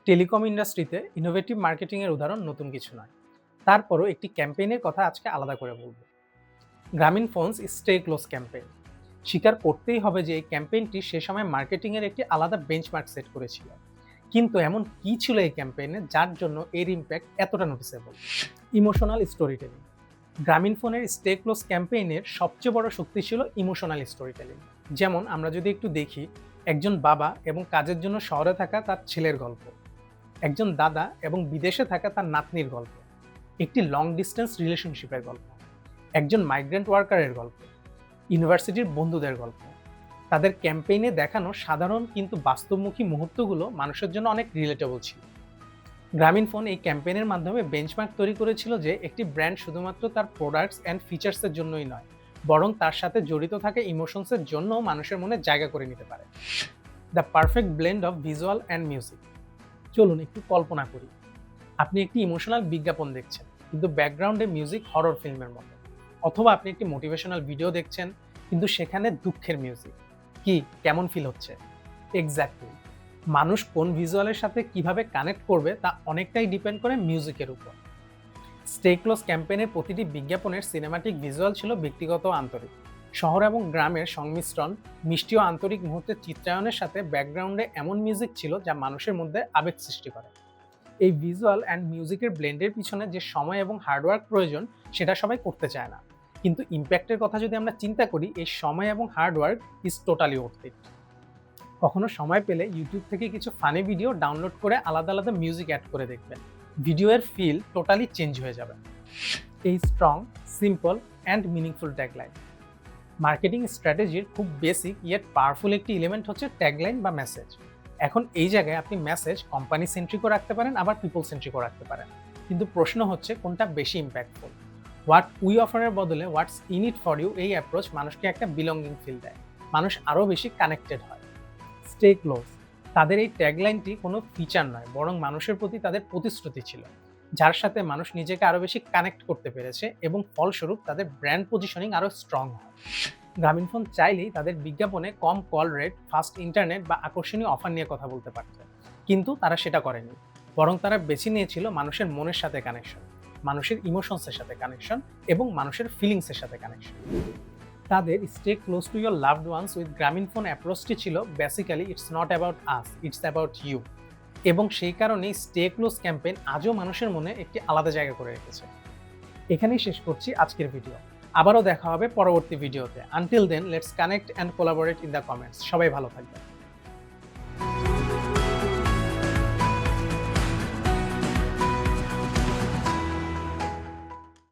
Telecom ইন্ডাস্ট্রিতে innovative marketing এর উদাহরণ নতুন কিছু নয়। তারপরও একটি ক্যাম্পেইনের কথা আজকে আলাদা করে বলব। গ্রামীণ ফোনস স্টে ক্লোজ ক্যাম্পেইন। স্বীকার করতেই হবে যে এই ক্যাম্পেইনটি সে সময় মার্কেটিং এর একটি আলাদা বেঞ্চমার্ক সেট করেছিল। কিন্তু এমন কি ছিল এই ক্যাম্পেইনে যার জন্য এর ইম্প্যাক্ট এতটা নোটিসেবল? Emotional story telling. গ্রামীণ ফোনের স্টে ক্লোজ ক্যাম্পেইনের সবচেয়ে বড় শক্তি ছিল ইমোশনাল স্টোরি টেলিং। যেমন আমরা যদি একটু দেখি, একজন বাবা এবং কাজের জন্য শহরে থাকা তার ছেলের গল্প, একজন দাদা এবং বিদেশে থাকা তার নাতনির গল্প, একটি লং ডিস্টেন্স রিলেশনশিপের গল্প, একজন মাইগ্রেন্ট ওয়ার্কারের গল্প, ইউনিভার্সিটির বন্ধুদের গল্প। তাদের ক্যাম্পেইনে দেখানো সাধারণ কিন্তু বাস্তবমুখী মুহূর্তগুলো মানুষের জন্য অনেক রিলেটেবল ছিল। গ্রামীণ ফোন এই ক্যাম্পেইনের মাধ্যমে বেঞ্চমার্ক তৈরি করেছিল যে একটি ব্র্যান্ড শুধুমাত্র তার প্রোডাক্টস অ্যান্ড ফিচার্সের জন্যই নয়, বরং তার সাথে জড়িত থাকা ইমোশনসের জন্যও মানুষের মনে জায়গা করে নিতে পারে। The perfect blend of visual and music. চলুন একটু কল্পনা করি, আপনি একটি ইমোশনাল বিজ্ঞাপন দেখছেন কিন্তু ব্যাকগ্রাউন্ডে মিউজিক হরর ফিল্মের মতো, অথবা আপনি একটি মোটিভেশনাল ভিডিও দেখছেন কিন্তু সেখানে দুঃখের মিউজিক। কি কেমন ফিল হচ্ছে? এক্স্যাক্টলি, মানুষ কোন ভিজুয়ালের সাথে কিভাবে কানেক্ট করবে তা অনেকটাই ডিপেন্ড করে মিউজিকের উপর। স্টে ক্লোজ ক্যাম্পেইনের প্রতিটি বিজ্ঞাপনের সিনেমাটিক ভিজুয়াল ছিল ব্যক্তিগত ও আন্তরিক। শহর এবং গ্রামের সংমিশ্রণ, মিষ্টি ও আন্তরিক মুহূর্তের চিত্রায়নের সাথে ব্যাকগ্রাউন্ডে এমন মিউজিক ছিল যা মানুষের মধ্যে আবেগ সৃষ্টি করে। এই ভিজুয়াল অ্যান্ড মিউজিকের ব্লেন্ডের পিছনে যে সময় এবং হার্ডওয়ার্ক প্রয়োজন সেটা সবাই করতে চায় না, কিন্তু ইম্প্যাক্টের কথা যদি আমরা চিন্তা করি, এই সময় এবং hard work is totally worth it. কখনো সময় পেলে ইউটিউব থেকে কিছু ফানি ভিডিও ডাউনলোড করে আলাদা আলাদা মিউজিক অ্যাড করে দেখবেন, ভিডিওর ফিল টোটালি চেঞ্জ হয়ে যাবে। এই strong, simple and meaningful tagline. Marketing স্ট্র্যাটেজির খুব বেসিক ইয়েট পাওয়ারফুল একটি এলিমেন্ট হচ্ছে ট্যাগলাইন বা মেসেজ। এখন এই জায়গায় আপনি মেসেজ কোম্পানি সেন্ট্রিকও রাখতে পারেন, আবার পিপল সেন্ট্রিকও রাখতে পারেন, কিন্তু প্রশ্ন হচ্ছে কোনটা বেশি ইম্প্যাক্টফুল। হোয়াট উই অফারের বদলে what's in it for you এই অ্যাপ্রোচ মানুষকে একটা বিলঙ্গিং ফিল দেয়, মানুষ আরও বেশি কানেক্টেড হয়। স্টে ক্লোজ, তাদের এই ট্যাগলাইনটি কোনো ফিচার নয়, বরং মানুষের প্রতি তাদের প্রতিশ্রুতি ছিল, যার সাথে মানুষ নিজেকে আরও বেশি কানেক্ট করতে পেরেছে এবং ফলস্বরূপ তাদের ব্র্যান্ড পজিশনিং আরও স্ট্রং হয়। গ্রামীণফোন চাইলেই তাদের বিজ্ঞাপনে কম কল রেট, ফাস্ট ইন্টারনেট বা আকর্ষণীয় অফার নিয়ে কথা বলতে পারত, কিন্তু তারা সেটা করেনি। বরং তারা বেছে নিয়েছিল মানুষের মনের সাথে কানেকশন, মানুষের ইমোশনসের সাথে কানেকশন এবং মানুষের ফিলিংসের সাথে কানেকশন। তাদের stay close to your loved ones with Grameenphone অ্যাপ্রোচটি ছিল basically it's not about us, it's about you. এবং সেই কারণেই স্টে ক্লোজ ক্যাম্পেইন আজও মানুষের মনে একটি আলাদা জায়গা করে রেখেছে। এখানেই শেষ করছি আজকের ভিডিও। আবারও দেখা হবে পরবর্তী ভিডিওতে। Until then, let's connect and collaborate in the comments. সবাই ভালো থাকবেন।